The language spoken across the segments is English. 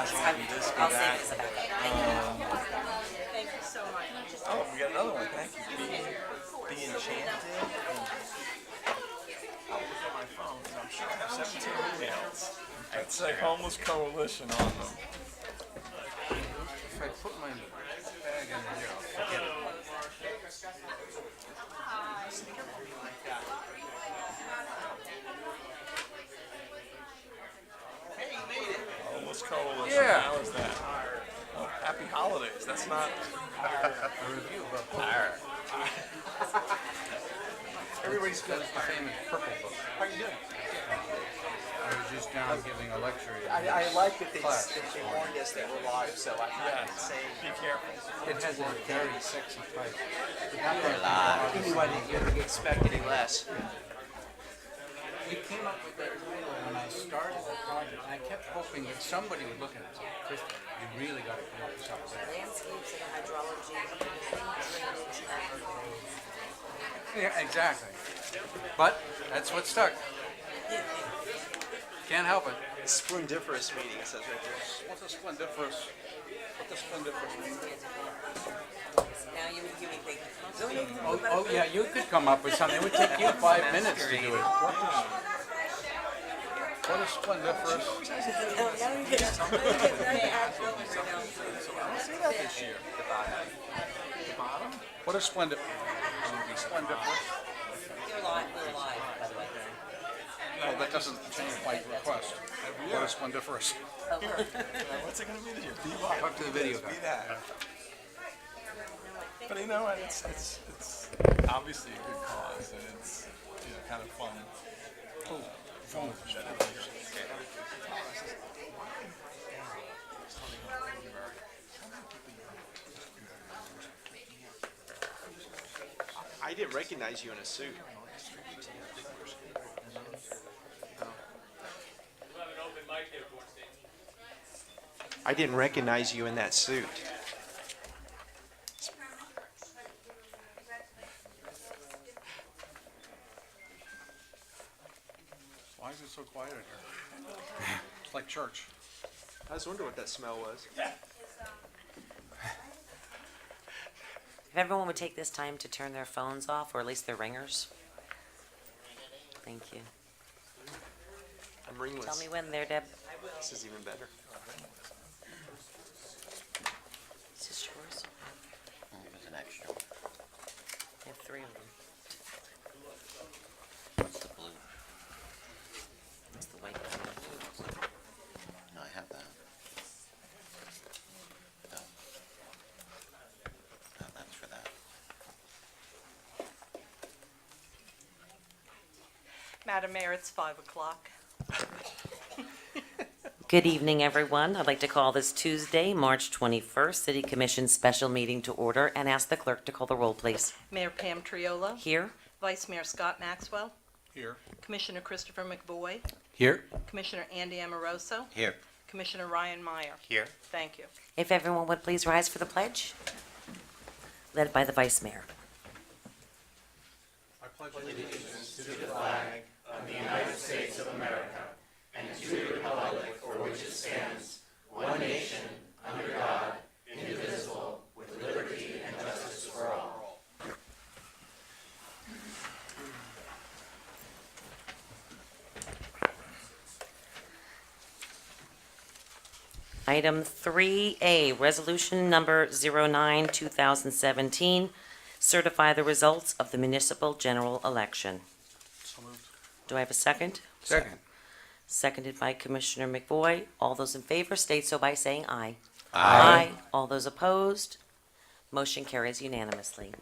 I'll save it as a backup. Thank you. Thank you so much. Oh, we got another one. Thank you. Be enchanted. I'll look at my phone because I'm sure I have 17 emails. That's like Homeless Coalition on them. If I put my bag in here, I'll forget it. Homeless Coalition. Yeah. How is that? Oh, happy holidays. That's not. A review of a book. Everybody's got the famous purple book. How are you doing? I was just down giving a lecture. I like that Class. they warned us that we're live, so I can say. Be careful. It has a very sexy title. Anybody could expect any less. We came up with that title when I started the project, and I kept hoping that somebody would look at it and say, Kristen, you really got to come up with something better. Landscapes and hydrology, drainage, and Yeah, exactly. But that's what stuck. Can't help it. Splendiferous meeting, it says right there. What's a splendiferous? What's a splendiferous mean? now you give me big. Oh, yeah, you could come up with something. It would take you 5 minutes to do it. What is splendiferous? I don't see that this year. The bottom? What is splendiferous? You're live, we're live, by the way. Well, that doesn't change my request. What is splendiferous? What's it going to be this year? Be what? Talk to the video guy. Be that. But you know what? It's obviously a good cause, and it's kind of fun. Phone. I didn't recognize you in a suit. I didn't recognize you in that suit. Why is it so quiet in here? It's like church. I was wondering what that smell was. If everyone would take this time to turn their phones off, or at least their ringers. Thank you. I'm ringless. Tell me when they're Deb. This is even better. Is this yours? There's an extra one. I have 3 of them. What's the blue? It's the white one. No, I have that. No. No, that's for that. Madam Mayor, it's 5 o'clock. Good evening, everyone. I'd like to call this Tuesday, March 21st, City Commission special meeting to order and ask the clerk to call the roll, please. Mayor Pam Triola, Here. Vice Mayor Scott Maxwell, Here. Commissioner Christopher McBoy, Here. Commissioner Andy Amoroso, Here. Commissioner Ryan Meyer. Here. Thank you. If everyone would please rise for the pledge, led by the Vice Mayor. I pledge allegiance. Item 3A, Resolution Number 09-2017, certify the results of the municipal general election. So moved. Do I have a second? Second. Seconded by Commissioner McBoy. All those in favor state so by saying aye. Aye. All those opposed? Motion carries unanimously.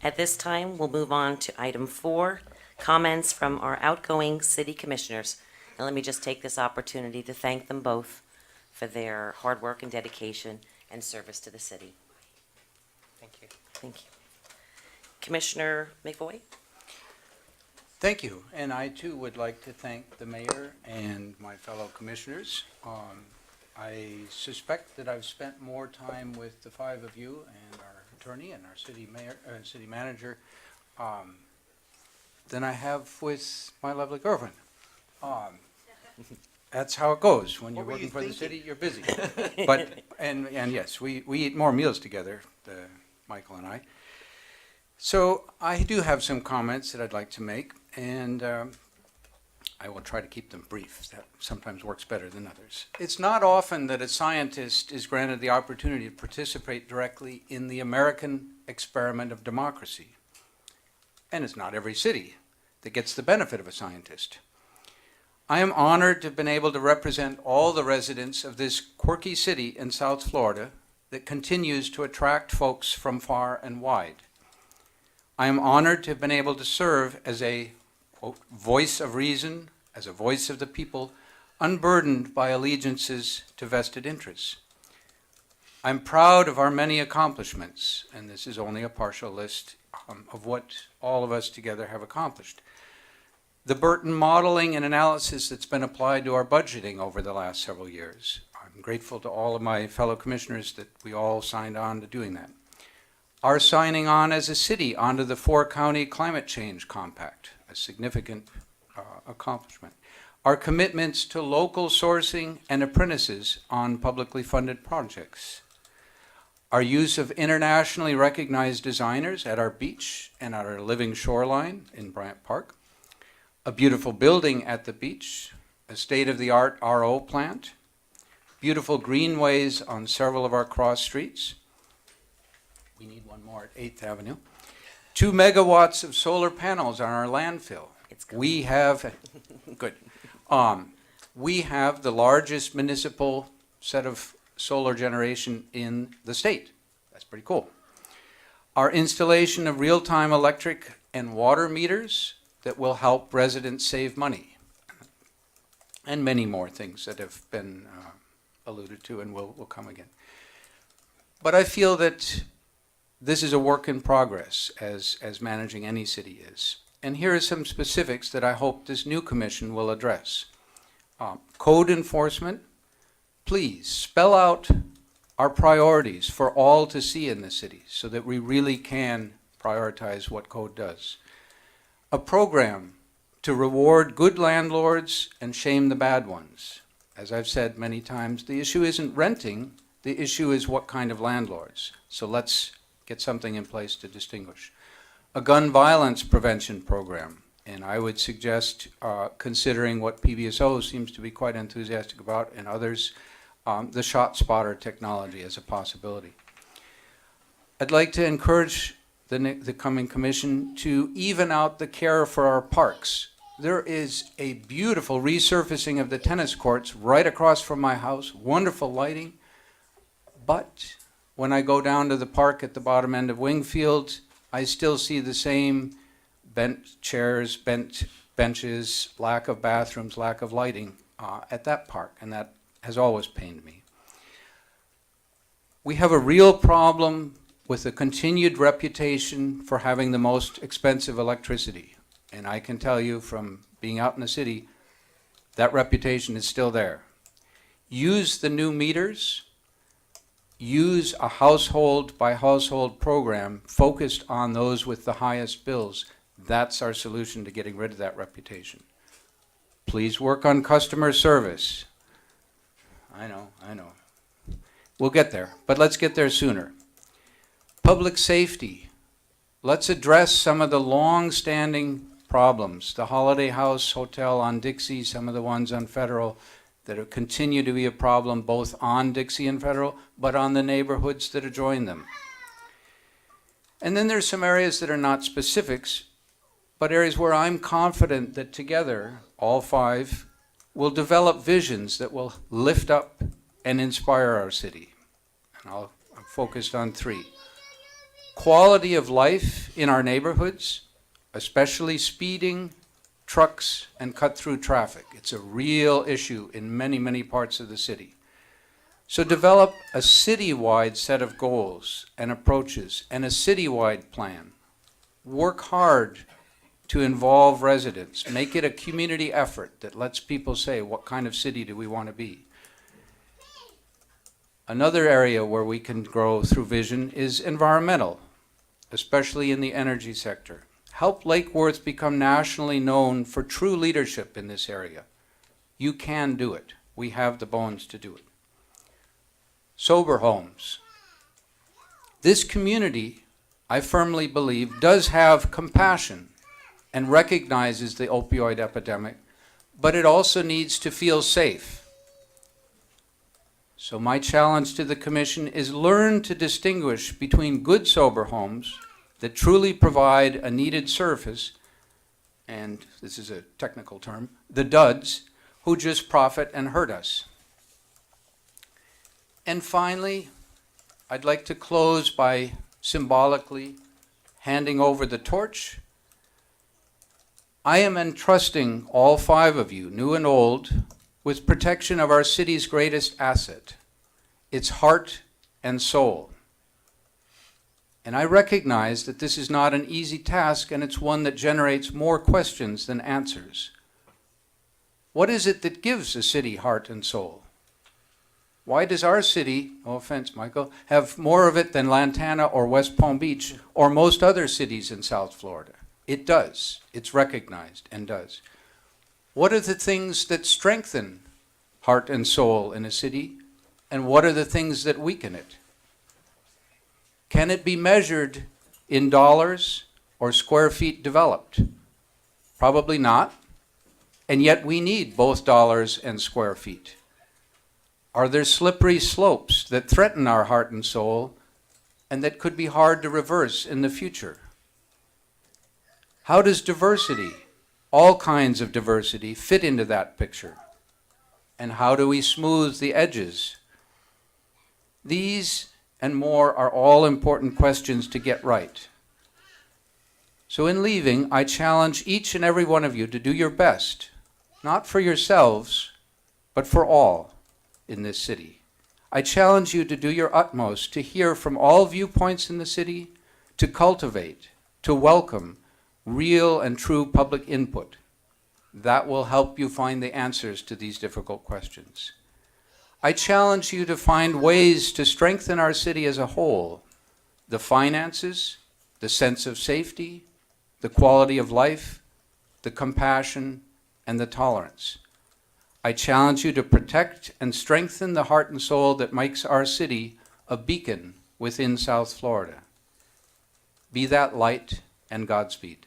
At this time, we'll move on to item 4, comments from our outgoing city commissioners. And let me just take this opportunity to thank them both for their hard work and dedication and service to the city. Thank you. Thank you. Commissioner McBoy? Thank you, and I too would like to thank the mayor and my fellow commissioners. I suspect that I've spent more time with the 5 of you and our attorney and our city manager than I have with my lovely girlfriend. That's how it goes. When you're What were working you for the thinking? city, you're busy. But, and yes, we eat more meals together, Michael and I. So I do have some comments that I'd like to make, and I will try to keep them brief. That sometimes works better than others. It's not often that a scientist is granted the opportunity to participate directly in the American experiment of democracy. And it's not every city that gets the benefit of a scientist. I am honored to have been able to represent all the residents of this quirky city in South Florida that continues to attract folks from far and wide. I am honored to have been able to serve as a, quote, voice of reason, as a voice of the people, unburdened by allegiances to vested interests. I'm proud of our many accomplishments, and this is only a partial list of what all of us together have accomplished. The Burton modeling and analysis that's been applied to our budgeting over the last several years. I'm grateful to all of my fellow commissioners that we all signed on to doing that. Our signing on as a city onto the 4-county climate change compact, a significant accomplishment. Our commitments to local sourcing and apprentices on publicly funded projects. Our use of internationally recognized designers at our beach and at our living shoreline in Bryant Park. A beautiful building at the beach, a state-of-the-art RO plant, beautiful greenways on several of our cross streets. We need one more at 8th Avenue. 2 megawatts of solar panels on our landfill. It's good. We have, good. We have the largest municipal set of solar generation in the state. That's pretty cool. Our installation of real-time electric and water meters that will help residents save money, and many more things that have been alluded to and will come again. But I feel that this is a work in progress, as managing any city is. And here are some specifics that I hope this new commission will address. Code enforcement, please spell out our priorities for all to see in the city so that we really can prioritize what code does. A program to reward good landlords and shame the bad ones. As I've said many times, the issue isn't renting, the issue is what kind of landlords. So let's get something in place to distinguish. A gun violence prevention program, and I would suggest, considering what PBSO seems to be quite enthusiastic about and others, the shot spotter technology as a possibility. I'd like to encourage the coming commission to even out the care for our parks. There is a beautiful resurfacing of the tennis courts right across from my house, wonderful lighting, but when I go down to the park at the bottom end of Wingfield, I still see the same bent chairs, bent benches, lack of bathrooms, lack of lighting at that park, and that has always pained me. We have a real problem with a continued reputation for having the most expensive electricity. And I can tell you from being out in the city, that reputation is still there. Use the new meters, use a household by household program focused on those with the highest bills. That's our solution to getting rid of that reputation. Please work on customer service. I know. We'll get there, but let's get there sooner. Public safety. Let's address some of the long-standing problems. The Holiday House Hotel on Dixie, some of the ones on Federal that continue to be a problem both on Dixie and Federal, but on the neighborhoods that adjoin them. And then there's some areas that are not specifics, but areas where I'm confident that together, all 5, will develop visions that will lift up and inspire our city. And I'm focused on 3. Quality of life in our neighborhoods, especially speeding, trucks, and cut-through traffic. It's a real issue in many, many parts of the city. So develop a citywide set of goals and approaches and a citywide plan. Work hard to involve residents. Make it a community effort that lets people say, what kind of city do we want to be? Another area where we can grow through vision is environmental, especially in the energy sector. Help Lake Worth become nationally known for true leadership in this area. You can do it. We have the bones to do it. Sober homes. This community, I firmly believe, does have compassion and recognizes the opioid epidemic, but it also needs to feel safe. So my challenge to the Commission is learn to distinguish between good sober homes that truly provide a needed service, and this is a technical term, the duds, who just profit and hurt us. And finally, I'd like to close by symbolically handing over the torch. I am entrusting all 5 of you, new and old, with protection of our city's greatest asset, its heart and soul. And I recognize that this is not an easy task, and it's one that generates more questions than answers. What is it that gives a city heart and soul? Why does our city, no offense, Michael, have more of it than Lantana or West Palm Beach or most other cities in South Florida? It does. It's recognized and does. What are the things that strengthen heart and soul in a city, and what are the things that weaken it? Can it be measured in dollars or square feet developed? Probably not. And yet we need both dollars and square feet. Are there slippery slopes that threaten our heart and soul and that could be hard to reverse in the future? How does diversity, all kinds of diversity, fit into that picture? And how do we smooth the edges? These and more are all important questions to get right. So in leaving, I challenge each and every one of you to do your best, not for yourselves, but for all in this city. I challenge you to do your utmost to hear from all viewpoints in the city, to cultivate, to welcome real and true public input. That will help you find the answers to these difficult questions. I challenge you to find ways to strengthen our city as a whole, the finances, the sense of safety, the quality of life, the compassion, and the tolerance. I challenge you to protect and strengthen the heart and soul that makes our city a beacon within South Florida. Be that light, and Godspeed.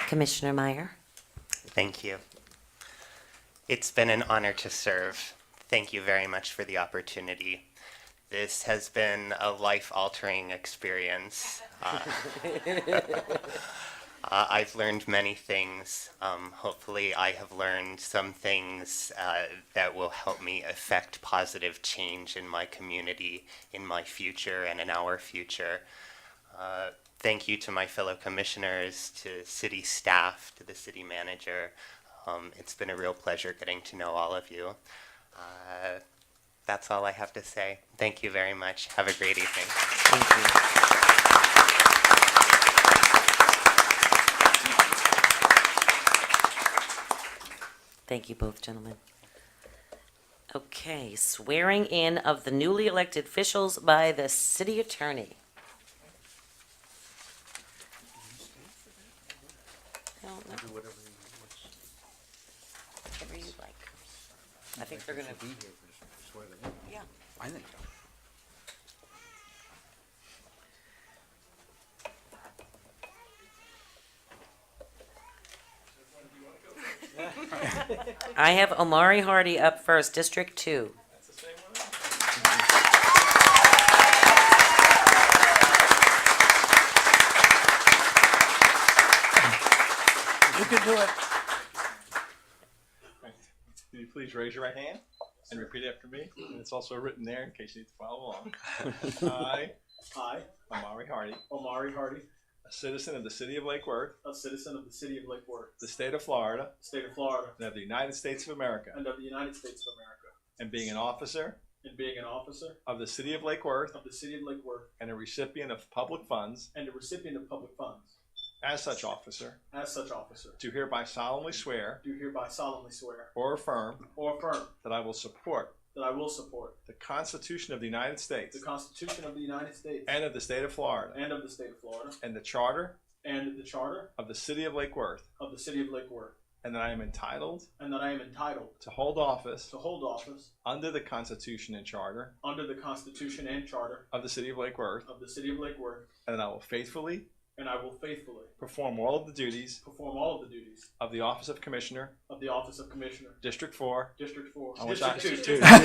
Commissioner Meyer. Thank you. It's been an honor to serve. Thank you very much for the opportunity. This has been a life-altering experience. I've learned many things. Hopefully I have learned some things that will help me affect positive change in my community, in my future, and in our future. Thank you to my fellow commissioners, to city staff, to the city manager. It's been a real pleasure getting to know all of you. That's all I have to say. Thank you very much. Have a great evening. Thank you. Thank you both, gentlemen. Okay, swearing in of the newly elected officials by the city attorney. I don't know. Whatever you like. I think they're gonna Be here for swear them in. yeah. I think so. I have Omari Hardy up first, District 2. That's the same one? You can do it. Will you please raise your right hand and repeat after me? And it's also written there in case you need to follow along. I, Amari Hardy, Omari Hardy, a citizen of the city of Lake Worth, a citizen of the city of Lake Worth, the state of Florida, state of Florida, and of the United States of America, and of the United States of America, and being an officer and being an officer of the city of Lake Worth of the city of Lake Worth, and a recipient of public funds, and a recipient of public funds, as such officer, as such officer, do hereby solemnly swear do hereby solemnly swear or affirm or affirm that I will support that I will support the Constitution of the United States the Constitution of the United States and of the state of Florida and of the state of Florida and the Charter and the Charter of the City of Lake Worth, of the City of Lake Worth, and that I am entitled and that I am entitled to hold office to hold office under the Constitution and Charter under the Constitution and Charter of the City of Lake Worth, of the City of Lake Worth, and that I will faithfully and I will faithfully perform all of the duties perform all of the duties of the Office of Commissioner, of the Office of Commissioner, District 4, District 4, on which District I-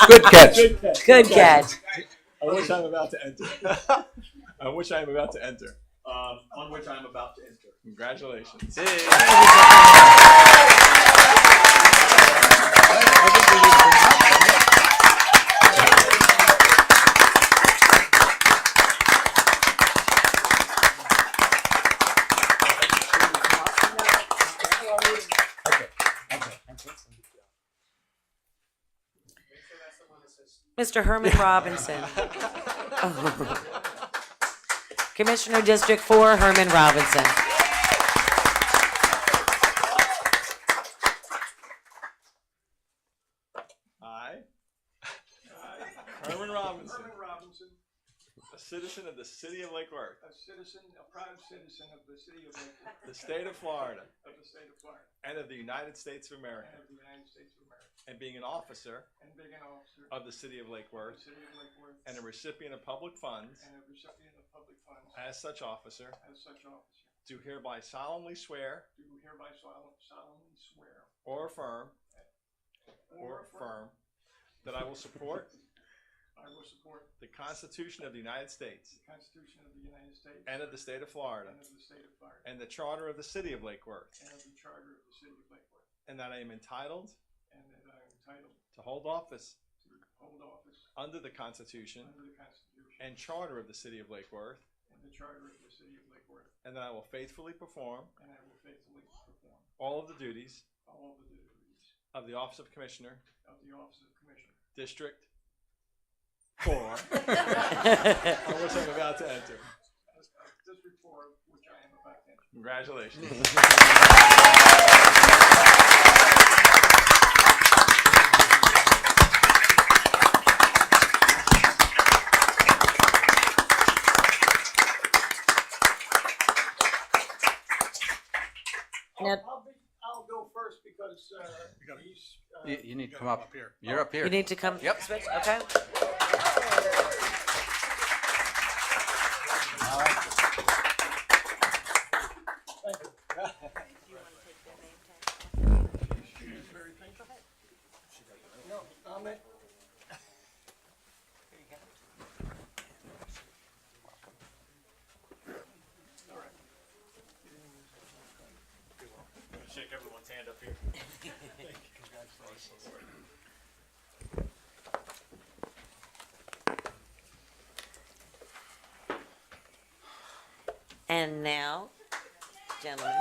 2. Good catch. Good catch. on which I am about to enter. On which I am about to enter. On which I am about to enter. Congratulations. Mr. Herman Robinson. Oh. Commissioner District 4, Herman Robinson. I, Herman Robinson, Herman Robinson, a citizen of the City of Lake Worth, a proud citizen of the City of Lake Worth, the state of Florida, of the state of Florida, and of the United States of America, and of the United States of America, and being an officer and being an officer of the City of Lake of Worth, the City of Lake Worth, and a recipient of public funds, and a recipient of public funds, as such officer, do hereby solemnly swear do hereby solemnly swear or affirm that I will support I will support the Constitution of the United States the Constitution of the United States and of the state of Florida, and of the state of Florida, and the Charter of the City of Lake Worth, and of the Charter of the City of Lake Worth, and that I am entitled and that I am entitled to hold office to hold office under the Constitution under the Constitution and Charter of the City of Lake Worth, and the Charter of the City of Lake Worth, and that I will faithfully perform and I will faithfully perform all of the duties all of the duties of the Office of Commissioner, of the Office of Commissioner, District 4, on which I'm about to enter. as District 4, which I am about to enter. Congratulations. Now, I'll go first because he's. You need to come up here. You're up here. you need to come. Yep. Switch, okay. Shake everyone's hand up here. And now, gentlemen.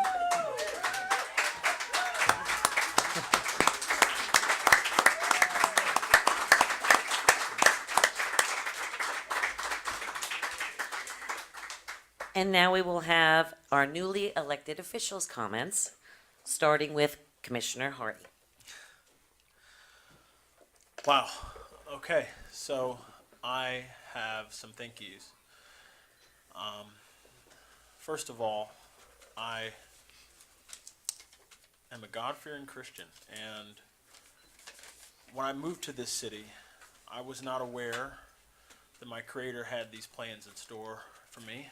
And now we will have our newly elected officials' comments, starting with Commissioner Hardy. Wow. Okay, so I have some thank yous. First of all, I am a God-fearing Christian, and when I moved to this city, I was not aware that my Creator had these plans in store for me,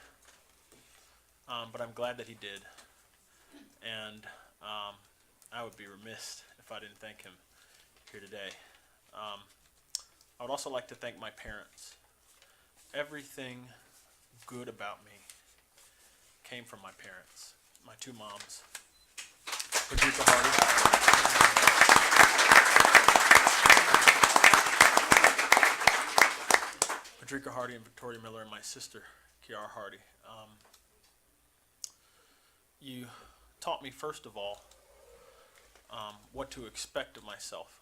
but I'm glad that He did, and I would be remiss if I didn't thank Him here today. I would also like to thank my parents. Everything good about me came from my parents, my two moms, Frederica Hardy and Victoria Miller, and my sister, Kiara Hardy. You taught me, first of all, what to expect of myself,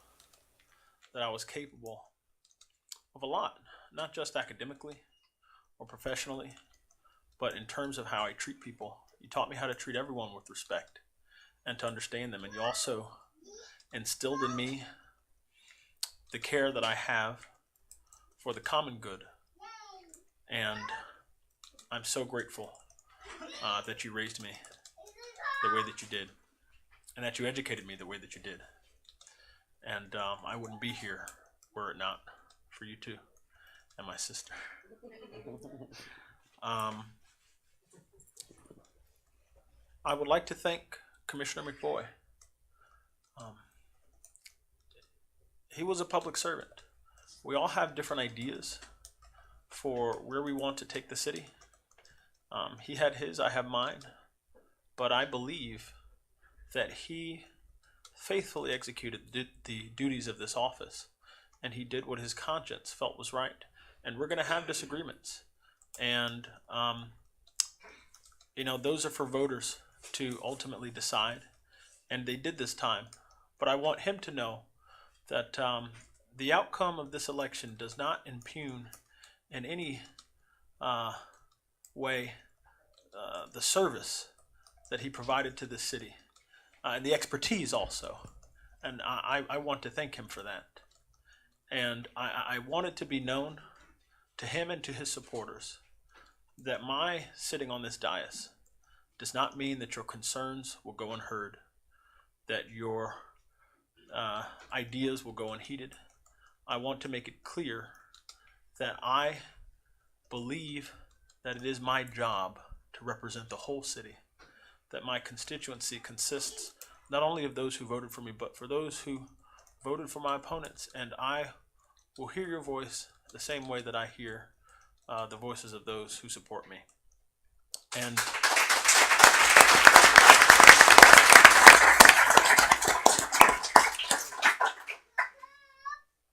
that I was capable of a lot, not just academically, or professionally, but in terms of how I treat people. You taught me how to treat everyone with respect and to understand them. And you also instilled in me the care that I have for the common good. And I'm so grateful that you raised me the way that you did, and that you educated me the way that you did. And I wouldn't be here were it not for you two and my sister. I would like to thank Commissioner McBoy. He was a public servant. We all have different ideas for where we want to take the city. He had his, I have mine, but I believe that he faithfully executed the duties of this office, and he did what his conscience felt was right. And we're going to have disagreements, and those are for voters to ultimately decide, and they did this time. But I want him to know that the outcome of this election does not impugn in any way the service that he provided to this city, and the expertise also. And I want to thank him for that. And I want it to be known to him and to his supporters that my sitting on this dais does not mean that your concerns will go unheard, that your ideas will go unheeded. I want to make it clear that I believe that it is my job to represent the whole city, that my constituency consists not only of those who voted for me, but for those who voted for my opponents. And I will hear your voice the same way that I hear the voices of those who support me. And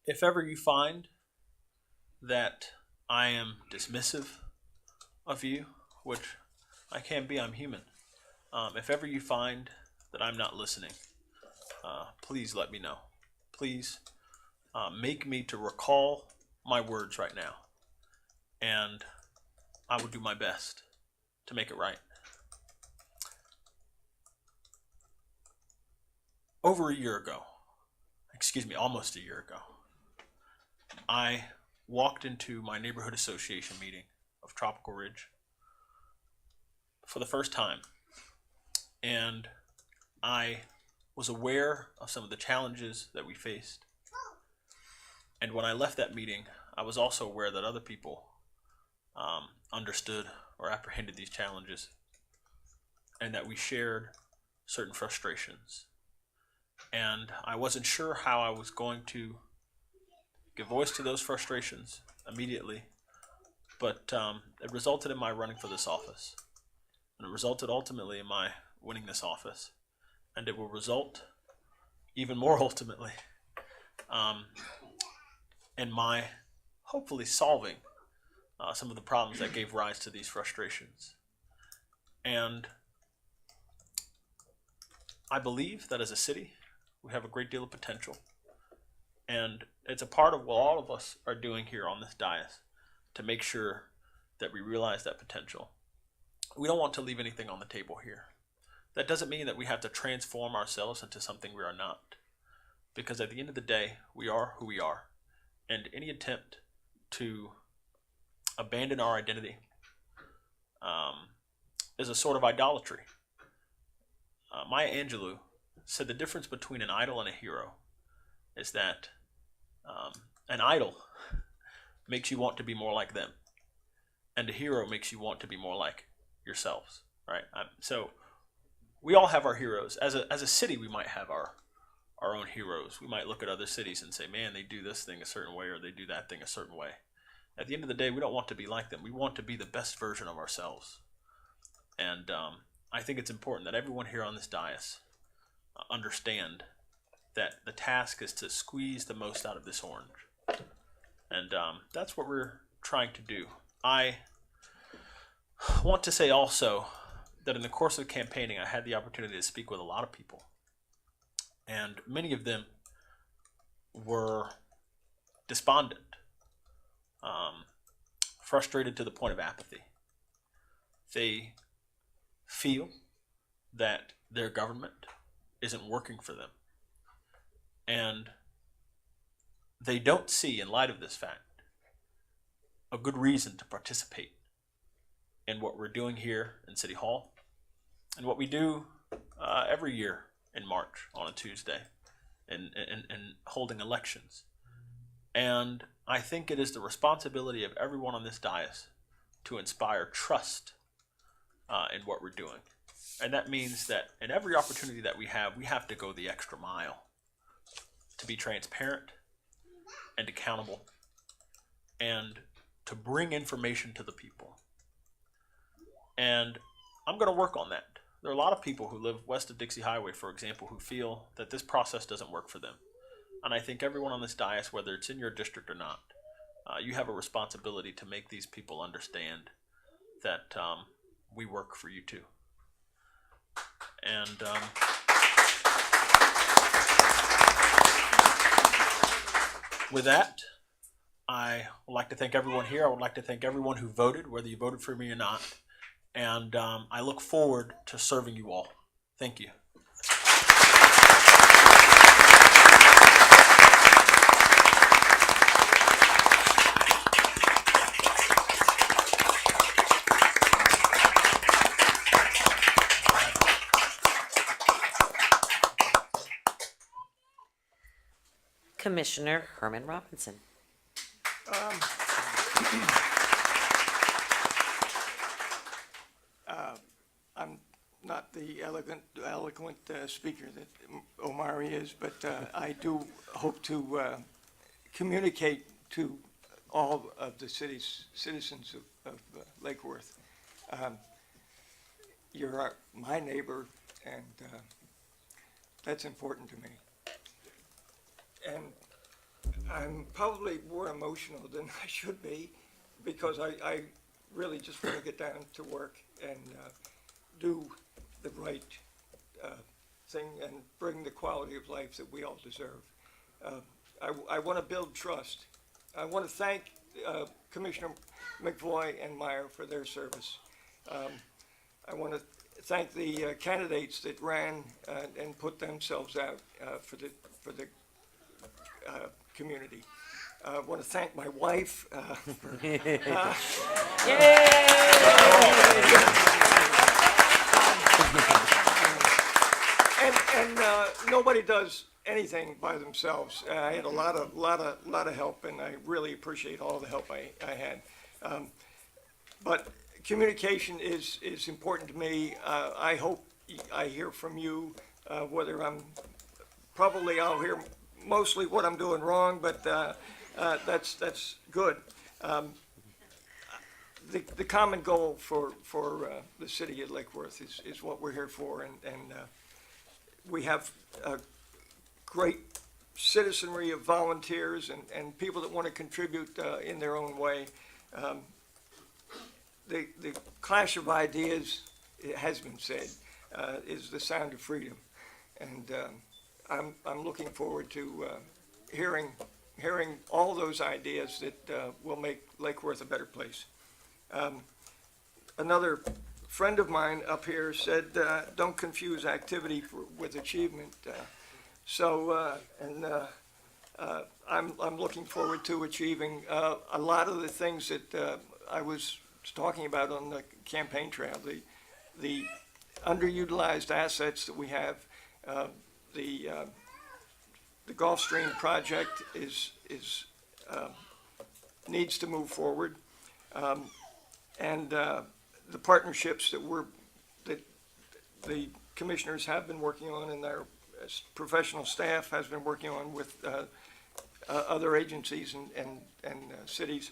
if ever you find that I am dismissive of you, which I can be, I'm human. If ever you find that I'm not listening, please let me know. Please make me to recall my words right now, and I will do my best to make it right. Over a year ago, almost a year ago, I walked into my neighborhood association meeting of Tropical Ridge for the first time, and I was aware of some of the challenges that we faced. And when I left that meeting, I was also aware that other people understood or apprehended these challenges, and that we shared certain frustrations. And I wasn't sure how I was going to give voice to those frustrations immediately, but it resulted in my running for this office. And it resulted ultimately in my winning this office. And it will result even more ultimately in my hopefully solving some of the problems that gave rise to these frustrations. And I believe that as a city, we have a great deal of potential. And it's a part of what all of us are doing here on this dais to make sure that we realize that potential. We don't want to leave anything on the table here. That doesn't mean that we have to transform ourselves into something we are not. Because at the end of the day, we are who we are. And any attempt to abandon our identity is a sort of idolatry. Maya Angelou said the difference between an idol and a hero is that an idol makes you want to be more like them, and a hero makes you want to be more like yourselves, right? So we all have our heroes. As a city, we might have our own heroes. We might look at other cities and say, man, they do this thing a certain way, or they do that thing a certain way. At the end of the day, we don't want to be like them. We want to be the best version of ourselves. And I think it's important that everyone here on this dais understand that the task is to squeeze the most out of this orange. And that's what we're trying to do. I want to say also that in the course of campaigning, I had the opportunity to speak with a lot of people. And many of them were despondent, frustrated to the point of apathy. They feel that their government isn't working for them. And they don't see, in light of this fact, a good reason to participate in what we're doing here in City Hall and what we do every year in March on a Tuesday and holding elections. And I think it is the responsibility of everyone on this dais to inspire trust in what we're doing. And that means that in every opportunity that we have to go the extra mile to be transparent and accountable and to bring information to the people. And I'm going to work on that. There are a lot of people who live west of Dixie Highway, for example, who feel that this process doesn't work for them. And I think everyone on this dais, whether it's in your district or not, you have a responsibility to make these people understand that we work for you too. And with that, I would like to thank everyone here. I would like to thank everyone who voted, whether you voted for me or not. And I look forward to serving you all. Thank you. Commissioner Herman Robinson. I'm not the eloquent speaker that Omari is, but I do hope to communicate to all of the city's citizens of Lake Worth. You're my neighbor, and that's important to me. And I'm probably more emotional than I should be, because I really just want to get down to work and do the right thing and bring the quality of life that we all deserve. I want to build trust. I want to thank Commissioner McVoy and Meyer for their service. I want to thank the candidates that ran and put themselves out for the community. I want to thank my wife for and nobody does anything by themselves. I had a lot of help, and I really appreciate all the help I had. But communication is important to me. I hope I hear from you, whether I'll hear mostly what I'm doing wrong, but that's good. The common goal for the city of Lake Worth is what we're here for, and we have a great citizenry of volunteers and people that want to contribute in their own way. The clash of ideas, it has been said, is the sound of freedom, and I'm looking forward to hearing all those ideas that will make Lake Worth a better place. Another friend of mine up here said, "Don't confuse activity with achievement." I'm looking forward to achieving a lot of the things that I was talking about on the campaign trail. The underutilized assets that we have. The Gulfstream project needs to move forward, and the partnerships that the commissioners have been working on, and their professional staff has been working on with other agencies and cities.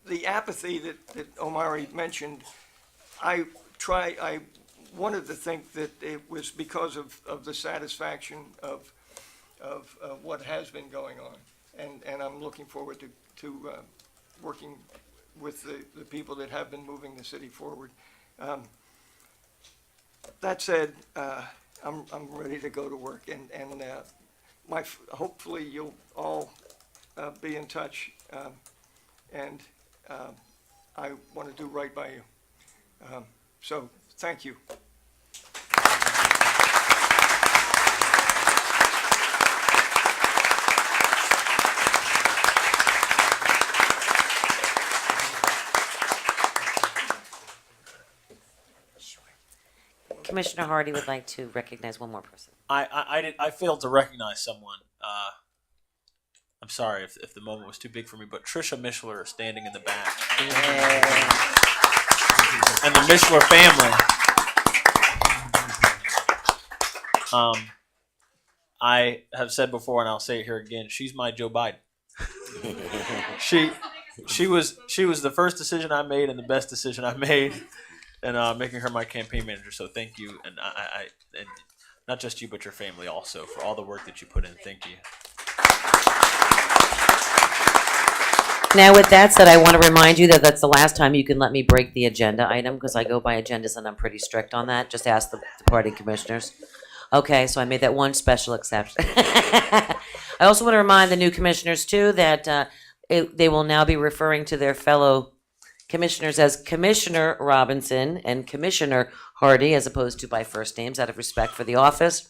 The apathy that Omari mentioned, I wanted to think that it was because of the satisfaction of what has been going on, and I'm looking forward to working with the people that have been moving the city forward. That said, I'm ready to go to work, and hopefully you'll all be in touch, and I want to do right by you. So, thank you. Commissioner Hardy would like to recognize one more person. I failed to recognize someone. I'm sorry if the moment was too big for me, but Trisha Mishler is standing in the back. And the Mishler family. I have said before, and I'll say it here again, she's my Joe Biden. She was the first decision I made and the best decision I made, and making her my campaign manager. So thank you, and I and not just you, but your family also for all the work that you put in. Thank you. Now, with that said, I want to remind you that that's the last time you can let me break the agenda item, because I go by agendas and I'm pretty strict on that. Just ask the party commissioners. Okay, so I made that one special exception. I also want to remind the new commissioners, too, that they will now be referring to their fellow commissioners as Commissioner Robinson and Commissioner Hardy, as opposed to by first names, out of respect for the office.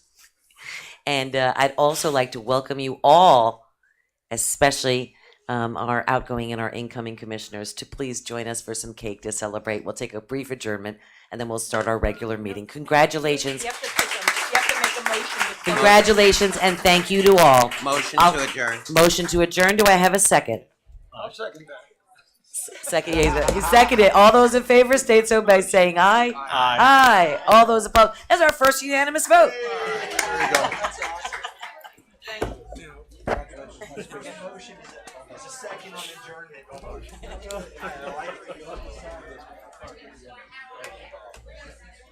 And I'd also like to welcome you all, especially our outgoing and our incoming commissioners, to please join us for some cake to celebrate. We'll take a brief adjournment, and then we'll start our regular meeting. Congratulations. You have to make a motion to close. Congratulations, and thank you to all. Motion I'll- to adjourn. Motion to adjourn. Do I have a second? I'll second that. Second, you seconded. All those in favor state so by saying aye. Aye. Aye. All those opposed. That's our first unanimous vote.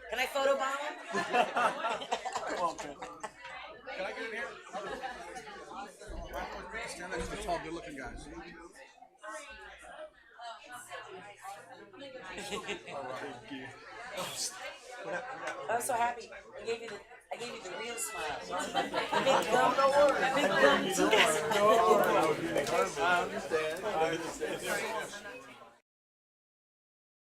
Can I photobomb? I'm so happy. I gave you the real smile. Big gum. Big gum. I understand.